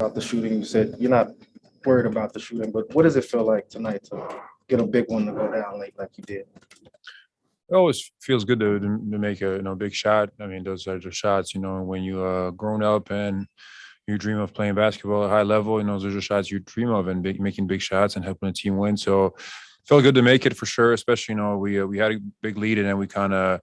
About the shooting, you said you're not worried about the shooting, but what does it feel like tonight to get a big one to go down late like you did? It always feels good to make a big shot. I mean, those are the shots. When you grown up and you dream of playing basketball at a high level. Those are shots you dream of and making big shots and helping the team win. So felt good to make it for sure. Especially we had a big lead and then we kind of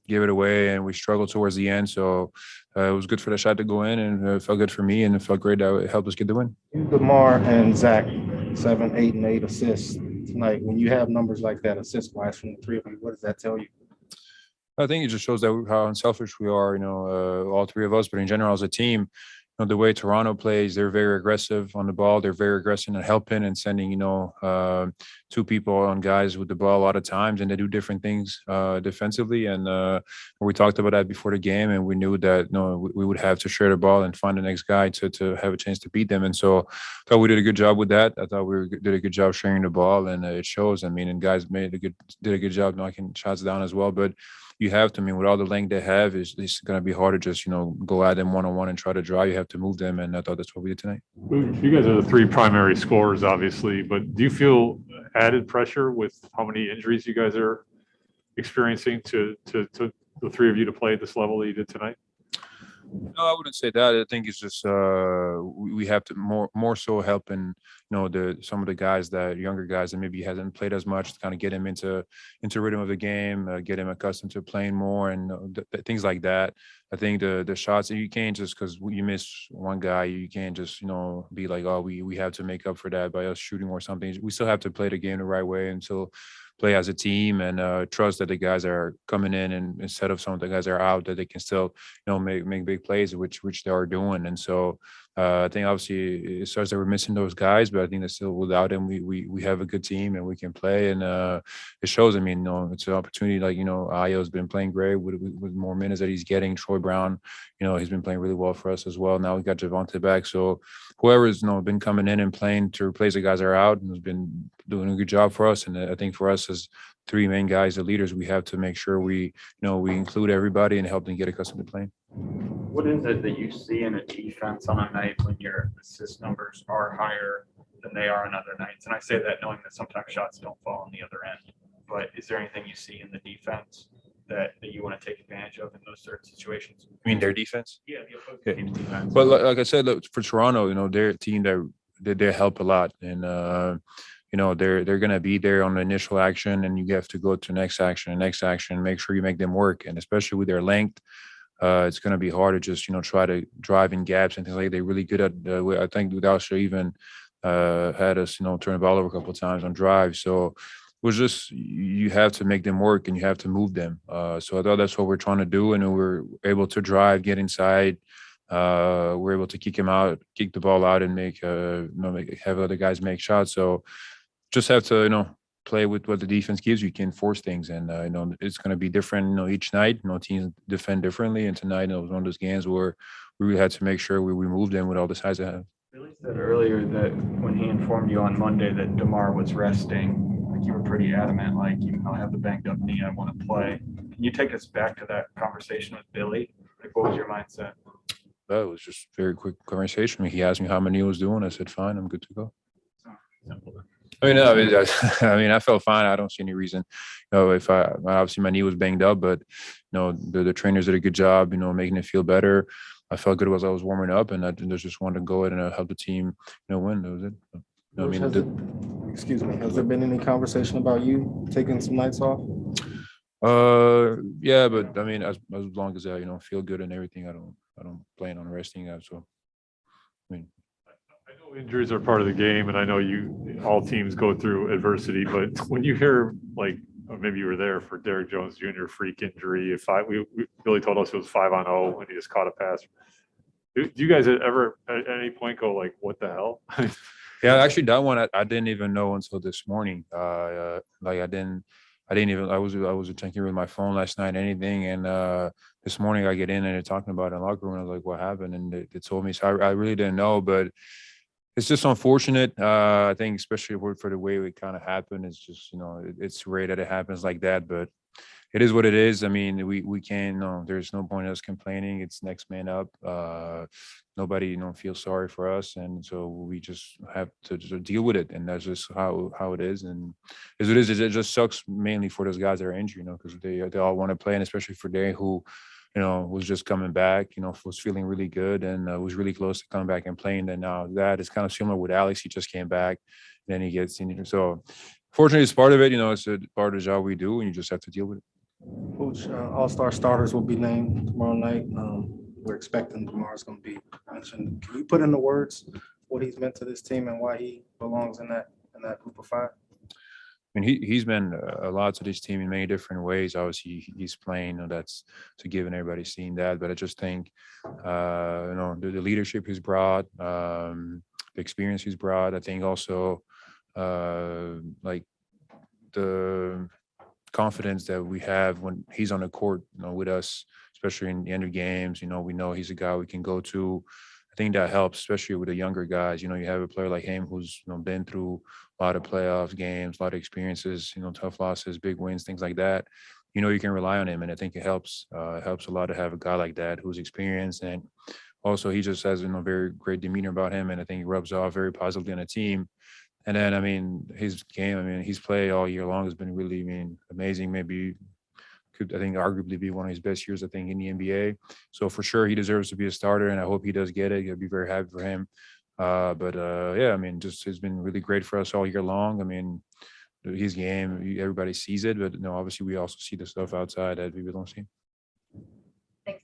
gave it away and we struggled towards the end. So it was good for the shot to go in and it felt good for me and it felt great that it helped us get the win. DeMar and Zach, 7, 8, and 8 assists tonight. When you have numbers like that, assist-wise from the three of you, what does that tell you? I think it just shows that how unselfish we are, all three of us, but in general as a team, the way Toronto plays, they're very aggressive on the ball. They're very aggressive in helping and sending, two people on guys with the ball a lot of times, and they do different things defensively. And we talked about that before the game, and we knew that we would have to share the ball and find the next guy to have a chance to beat them. And so I thought we did a good job with that. I thought we did a good job sharing the ball, and it shows. I mean, and guys did a good job knocking shots down as well, but you have to. I mean, with all the length they have, it's going to be hard to just go at them one-on-one and try to drive. You have to move them, and I thought that's what we did tonight. You guys are the three primary scorers, obviously, but do you feel added pressure with how many injuries you guys are experiencing to the three of you to play at this level that you did tonight? No, I wouldn't say that. I think it's just we have to more so helping some of the guys, that younger guys that maybe hasn't played as much, to kind of get him into rhythm of the game, get him accustomed to playing more and things like that. I think the shots, you can't just, because you miss one guy, you can't just be like, oh, we have to make up for that by us shooting or something. We still have to play the game the right way and still play as a team and trust that the guys are coming in, and instead of some of the guys that are out, that they can still make big plays, which they are doing. And so I think obviously it starts that we're missing those guys, but I think that still without them we have a good team and we can play, and it shows. I mean, it's an opportunity. Like Ayo's been playing great with more minutes that he's getting. Troy Brown, he's been playing really well for us as well. Now we got Javonte back, so whoever's been coming in and playing to replace the guys that are out and has been doing a good job for us. And I think for us as three main guys, the leaders, we have to make sure we include everybody and help them get accustomed to playing. What is it that you see in a defense on a night when your assist numbers are higher than they are on other nights? And I say that knowing that sometimes shots don't fall on the other end. But is there anything you see in the defense that you want to take advantage of in those certain situations? I mean, their defense? Yeah, the opposing team's defense. But like I said, look, for Toronto, they're a team that they help a lot, and they're gonna be there on the initial action, and you have to go to next action, make sure you make them work, and especially with their length. It's going to be hard to just, try to drive in gaps and things like that. They're really good at, I think Udalsha even had us, turn the ball over a couple of times on drive. So it was just, you have to make them work and you have to move them. So I thought that's what we're trying to do. And we're able to drive, get inside. We're able to kick the ball out and have other guys make shots. So just have to, play with what the defense gives you. You can force things, and it's going to be different. Each night, teams defend differently, and tonight it was one of those games where we really had to make sure we moved them with all the size they have. Billy said earlier that when he informed you on Monday that DeMar was resting, like you were pretty adamant, like, I have the banged up knee, I want to play. Can you take us back to that conversation with Billy? Like, what was your mindset? It was just a very quick conversation. He asked me how my knee was doing. I said, fine, I'm good to go. Simple. I mean, I felt fine. I don't see any reason. If obviously my knee was banged up, but the trainers did a good job, making it feel better. I felt good as I was warming up, and I just wanted to go ahead and help the team, win. That was it. Excuse me. Has there been any conversation about you taking some nights off? Yeah, but I mean, as long as I feel good and everything, I don't plan on resting. So I mean. I know injuries are part of the game, and I know all teams go through adversity, but when you hear, like, or maybe you were there for Derrick Jones Jr. freak injury, Billy told us it was 5-on-0 and he just caught a pass. Do you guys ever at any point go like, what the hell? Yeah, actually that one I didn't even know until this morning. I was checking with my phone last night, anything, and this morning I get in and they're talking about it in the locker room. I was like, what happened? And they told me, so I really didn't know, but it's just unfortunate. I think especially for the way it kind of happened, it's just, it's rare that it happens like that. But it is what it is. I mean, we can't. No, there's no point us complaining. It's next man up. Nobody, feels sorry for us, and so we just have to just deal with it, and that's just how it is. And as it is, it just sucks mainly for those guys that are injured, because they all want to play, and especially for Derrick, who, was just coming back, was feeling really good and was really close to coming back and playing. And now that is kind of similar with Alex. He just came back, and then he gets injured. So fortunately, it's part of it. It's a part of the job we do, and you just have to deal with it. Coach, all-star starters will be named tomorrow night. We're expecting DeMar's going to be mentioned. Can you put into words what he's meant to this team and why he belongs in that group of five? I mean, he's been a lot to this team in many different ways. Obviously, he's playing. That's a given. Everybody's seen that. But I just think, the leadership he's brought, the experience he's brought. I think also, like the confidence that we have when he's on the court, with us, especially in the end of games. We know he's a guy we can go to. I think that helps, especially with the younger guys. You have a player like him who's been through a lot of playoff games, a lot of experiences, tough losses, big wins, things like that. You can rely on him, and I think it helps. It helps a lot to have a guy like that who's experienced, and also he just has very great demeanor about him, and I think he rubs off very positively on the team. And then, his game, he's played all year long has been really, amazing. Maybe could, I think, arguably be one of his best years, I think, in the NBA. So for sure, he deserves to be a starter, and I hope he does get it. I'd be very happy for him. Just has been really great for us all year long. His game, everybody sees it, but obviously we also see the stuff outside that people don't see. Thanks.